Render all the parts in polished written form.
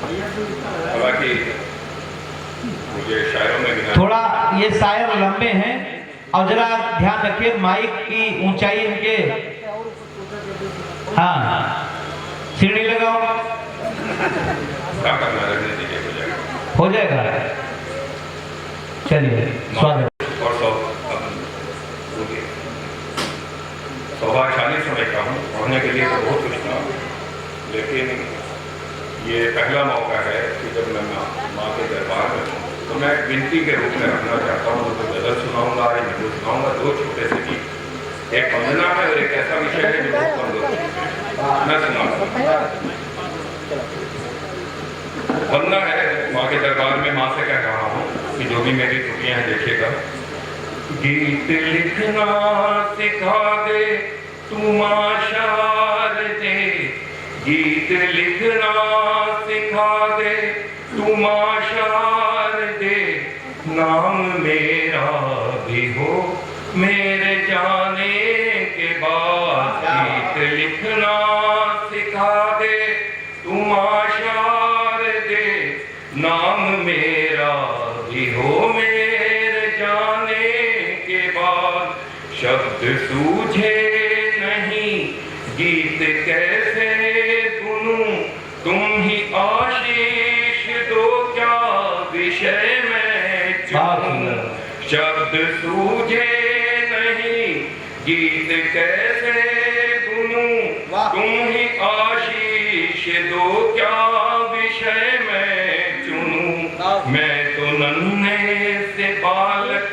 हालांकि मुझे शायरों में गिना थोड़ा ये शायर लंबे हैं और जरा ध्यान रखिए माइक की ऊंचाई इनके। हाँ सीढ़ी लगाओ। क्या करना रहने दीजिए, हो जाएगा। चलिए स्वागत। और सौभाग्यशाली समझता हूँ, पढ़ने के लिए तो बहुत कुछ था, लेकिन ये पहला मौका है कि जब मैं माँ के दरबार में हूँ तो मैं विनती के रूप में रखना चाहता हूँ। तो गजल सुनाऊंगा या निबंध सुनाऊंगा, दो छोटे से गीत। एक वंदना है और एक ऐसा विषय है जो बहुत कम लोग मैं सुनाऊंगा। वंदना है, माँ के दरबार में माँ से कह रहा हूँ कि जो भी मेरी त्रुटियां हैं देखिएगा। गीत लिखना सिखा दे तू माँ शारदे, गीत लिखना सिखा दे तू माँ शारदे, नाम मेरा भी हो मेरे जाने के बाद। गीत लिखना सिखा दे तू माँ शारदे, नाम मेरा भी हो मेरे जाने के बाद। शब्द सूझे नहीं गीत कैसे गुनूं, तुम ही आशीष दो क्या विषय में चुनूं। शब्द सूझे नहीं गीत कैसे गुनूं, तुम ही आशीष दो क्या विषय में चुनूं। मैं तो नन्हे से बालक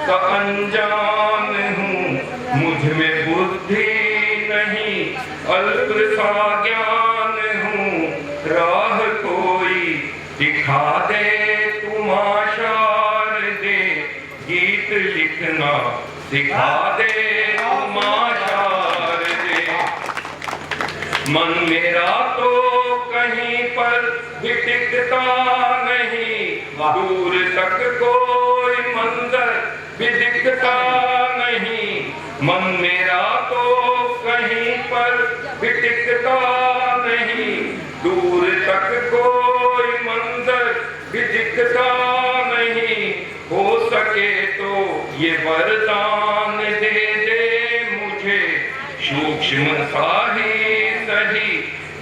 का अनजान हूँ, मुझ में बुद्धि नहीं अल्प सा ज्ञान हूँ। राह कोई दिखा दे तुम शारदे, गीत लिखना सिखा दे तुम शारदे। मन मेरा तो कहीं पर भी टिकता नहीं, दूर तक कोई मंजर भी दिखता नहीं। मन मेरा तो कहीं पर भी टिकता नहीं, दूर तक कोई मंजर भी दिखता नहीं। हो सके तो ये वरदान दे दे मुझे, सूक्ष्म सा ही सही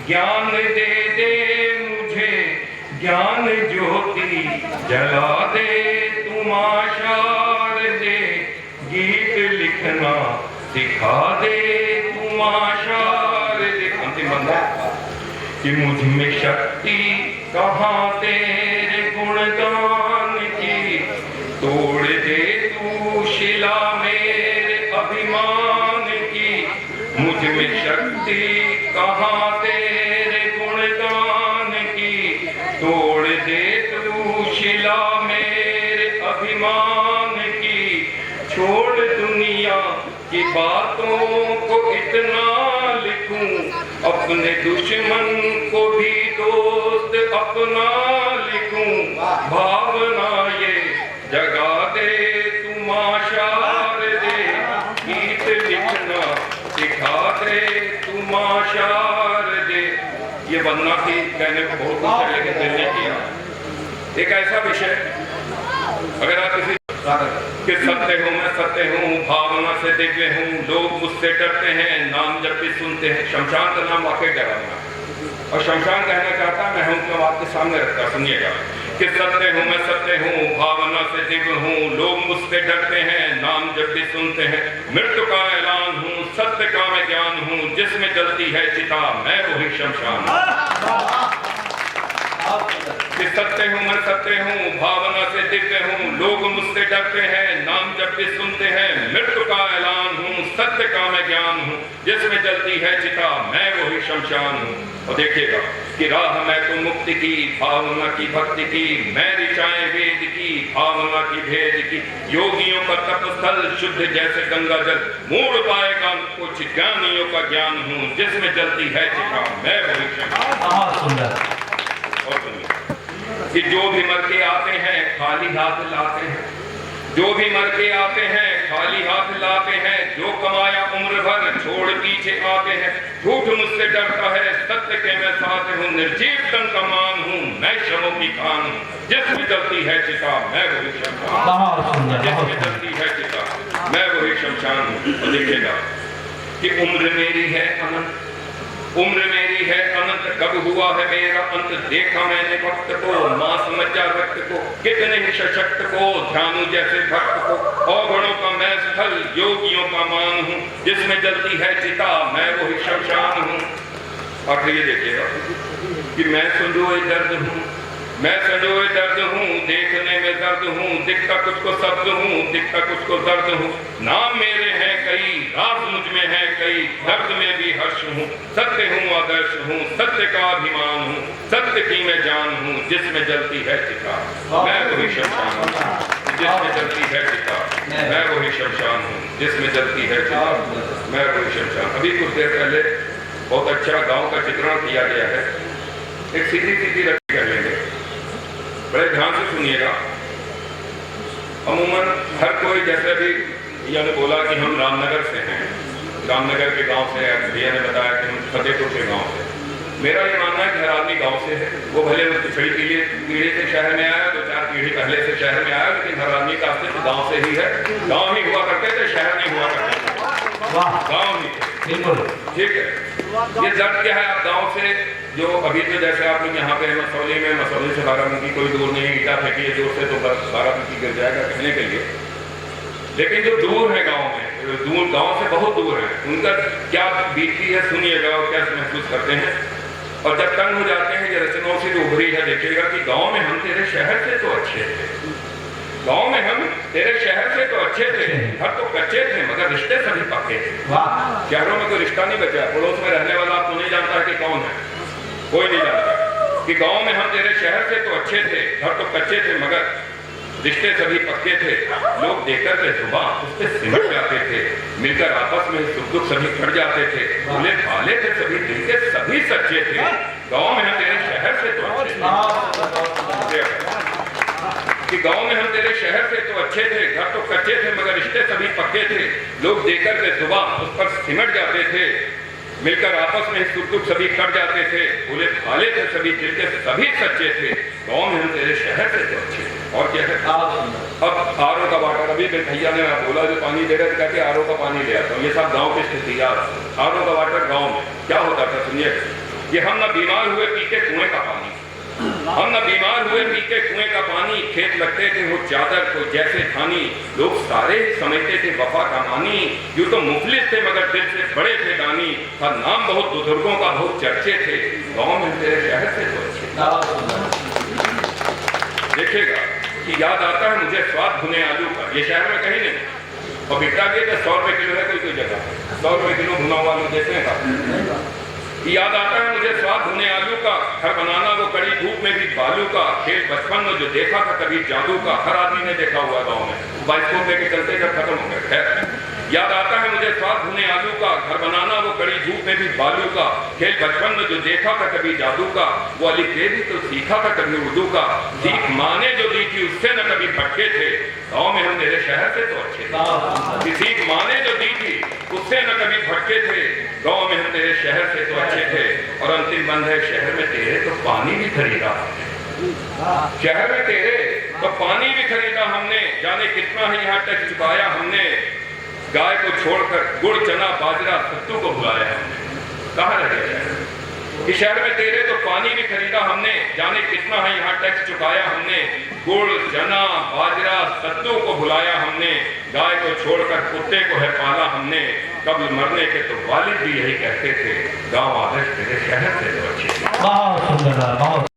ज्ञान दे दे मुझे। ज्ञान ज्योति जला दे तुम शारदे, गीत लिखना सिखा दे तुम शारदे। अंतिम बंदा कि मुझ में शक्ति कहाँ तेरे गुणगान की, तोड़ दे तू शिला मेरे अभिमान की। मुझ में शक्ति कहाँ तेरे गुणगान की, तोड़ दे तू शिला मेरे अभिमान की। छोड़ दुनिया की बातों को इतना लिखूं, अपने दुश्मन को भी दोस्त अपना लिखूं। भावना ये जगा दे तुम शारदे, गीत लिखना सिखा दे तुम शारदे। ये वंदना थी, कहने को बहुत कुछ है लेकिन दिल ने किया। एक ऐसा विषय, अगर आप किसी कि सत्य हूँ मैं सत्य हूँ, भावना से दिव्य हूँ, लोग मुझसे डरते हैं, नाम जब भी सुनते हैं। शमशान का नाम वाकई डरावना, और शमशान कहना चाहता मैं हूँ तो आपके सामने रखता। सुनिएगा कि सत्य हूँ मैं सत्य हूँ, भावना से दिव्य हूँ, लोग मुझसे डरते हैं, नाम जब भी सुनते हैं। मृत्यु का ऐलान हूँ, सत्य का मैं ज्ञान हूँ, जिसमें जलती है चिता मैं वही शमशान हूँ। कि सत्य हूँ मैं सत्य हूँ, भावना से दिव्य हूँ, लोग मुझसे डरते हैं, नाम जब भी सुनते हैं। मृत्यु का ऐलान हूँ, सत्य का मैं ज्ञान हूँ, जिसमें जलती है चिता मैं वही शमशान हूँ। और देखिएगा कि राह मैं तो मुक्ति की, भावना की भक्ति की, मैं ऋचाएं वेद की, भावना की भेद की। योगियों का तपस्थल शुद्ध जैसे गंगा जल, मोड़ पाएगा कुछ ज्ञानियों का ज्ञान हूँ, जिसमें जलती है चिता मैं वही शमशान। और सुनिए कि जो भी मर के आते हैं खाली हाथ लाते हैं, जो भी मर के आते हैं खाली हाथ लाते हैं। जो कमाया उम्र भर छोड़ पीछे आते हैं। झूठ मुझसे डरता है, सत्य के मैं साथ हूँ, निर्जीव तन का मान हूँ मैं श्रमों की खान हूँ, जिसमें जलती है चिता मैं वही शमशान। बहुत सुंदर, बहुत जिसमें सुंदर। जलती है चिता मैं वही शमशान हूँ। तो देखिएगा कि उम्र मेरी है अनंत, उम्र मेरी है अनंत, कब हुआ है मेरा अंत, देखा मैंने वक्त को, मां समझा रक्त को, कितने ही सशक्त को, ध्यानु जैसे भक्त को, अवगुणों का मैं स्थल, योगियों का मान हूँ, जिसमें जलती है चिता मैं वही शमशान हूँ। और ये देखिएगा कि मैं संजोए दर्द हूँ, मैं संजोए दर्द हूँ, देखने में दर्द हूँ, दिखता कुछ को शब्द हूँ, दिखता कुछ को दर्द हूँ, नाम मेरे हैं कई, राज मुझ में है कई, दर्द में भी हर्ष हूँ, सत्य हूँ आदर्श हूँ, सत्य का अभिमान हूँ, सत्य की मैं जान हूँ, जिसमें जलती है चिता मैं वही शमशान हूँ, जिसमें जलती है चिता मैं वही शमशान हूँ, जिसमें जलती है चिता मैं वही शमशान। अभी कुछ देर पहले बहुत अच्छा गांव का चित्रण किया गया है, एक सीधी सीधी रखी कर लेंगे, बड़े ध्यान से सुनिएगा। अमूमन हर कोई, जैसे अभी भैया ने बोला कि हम रामनगर से हैं, रामनगर के गांव से, भैया ने बताया कि हम फतेहपुर के गांव से। मेरा ये मानना है कि हर आदमी गांव से है, वो भले पिछड़ी पीढ़ी से शहर में आया, 2-4 पीढ़ी पहले से शहर में आया, लेकिन हर आदमी का अस्तित्व गाँव से ही है। गाँव ही हुआ करते थे, शहर नहीं हुआ करते थे, गाँव ही बिल्कुल ठीक है। ये दर्द क्या है, आप गांव से जो अभी तो जैसे आप लोग यहाँ पे मसौली में, मसौली से बाराबंकी कोई दूर नहीं, ईटा फेंकी है जोर से तो बाराबंकी गिर जाएगा कहने के लिए, लेकिन जो दूर है गांव में, दूर गांव से बहुत दूर है, उनका क्या बीती है सुनिएगा और क्या महसूस करते हैं। और जब तंग हो जाते हैं, ये रचनाओं से जो उभरी है, देखिएगा कि गाँव में हम तेरे शहर से तो अच्छे थे, गांव में हम तेरे शहर से तो अच्छे थे, घर तो कच्चे थे मगर रिश्ते सभी पक्के थे। शहरों में कोई रिश्ता नहीं बचा, पड़ोस में रहने वाला आपको नहीं जानता है कि कौन है, कोई नहीं जानता। कि गांव में हम तेरे शहर से तो अच्छे थे, घर तो कच्चे थे मगर रिश्ते सभी पक्के थे, लोग देकर के जुबान उस पर सिमट जाते थे, मिलकर आपस में सुख दुख सभी खड़ जाते थे, भोले भाले थे सभी, दिल के सभी सच्चे थे, गाँव में हम तेरे शहर से तो अच्छे थे, कि गांव में हम तेरे शहर से तो अच्छे थे, घर तो कच्चे थे मगर रिश्ते सभी पक्के थे, लोग देकर के जुबान उस पर सिमट जाते थे, मिलकर आपस में सुख दुख सभी खड़ जाते थे, भोले भाले थे सभी, दिल के सभी सच्चे थे, गांव में हम तेरे शहर से तो अच्छे थे। और क्या है, अब आरओ का वाटर, अभी मेरे भैया ने बोला जो पानी दे रहे थे, कहते आरओ का पानी ले आता हूँ, ये सब गाँव की स्थिति यार। आरओ का वाटर गाँव में क्या होता था सुनिए, ये हम न बीमार हुए पी के कुएं का पानी, हम न बीमार हुए पी के कुएं का पानी, खेत लगते थे वो चादर को जैसे धानी, लोग सारे समझते थे वफा का मानी, यूं तो मुफलिस थे मगर दिल से बड़े थे दानी, हर नाम बहुत बुजुर्गों का बहुत चर्चे थे, गाँव में तेरे शहर से तो अच्छे। देखिएगा कि याद आता है मुझे स्वाद भुने आलू का, ये शहर में कहीं नहीं, और बिकता भी है 100 रुपए किलो है, कोई जगह 100 रुपए किलो भुना हुआ आलू देते हैं। याद आता है मुझे स्वाद भुने आलू का, घर बनाना वो कड़ी धूप में भी बालू का, खेल बचपन में जो देखा था कभी जादू का, हर आदमी ने देखा हुआ गाँव में, बाइस्कोप लेके चलते जब खत्म हो गए। खैर याद आता है मुझे स्वाद भुने आलू का, घर बनाना वो कड़ी धूप में भी बालू का, खेल बचपन में जो देखा था कभी जादू का, वो अलिफ बे भी तो सीखा था कभी उर्दू का, सीख माने जो दी थी उससे न कभी भटके थे, गाँव में हम तेरे शहर से तो अच्छे थे, सीख माने जो दी थी उससे न कभी भटके थे, गाँव में हम तेरे शहर से तो अच्छे थे। और अंतिम बंद है, शहर में तेरे तो पानी भी खरीदा हमने, शहर में तेरे तो पानी भी खरीदा हमने, जाने कितना ही यहाँ टैक्स चुकाया हमने, गाय को छोड़कर गुड़ चना बाजरा सत्तू को बुलाया हमने, कहाँ रह गया शहर, कि शहर में तेरे तो पानी भी खरीदा हमने, जाने कितना है यहाँ टैक्स चुकाया हमने, गुड़ चना बाजरा सत्तू को बुलाया हमने, गाय को छोड़कर कुत्ते को है पाला हमने, कब्ल मरने के तो वालिद भी यही कहते थे, गाँव आदर्श तेरे शहर से तो अच्छे। बहुत सुंदर, बहुत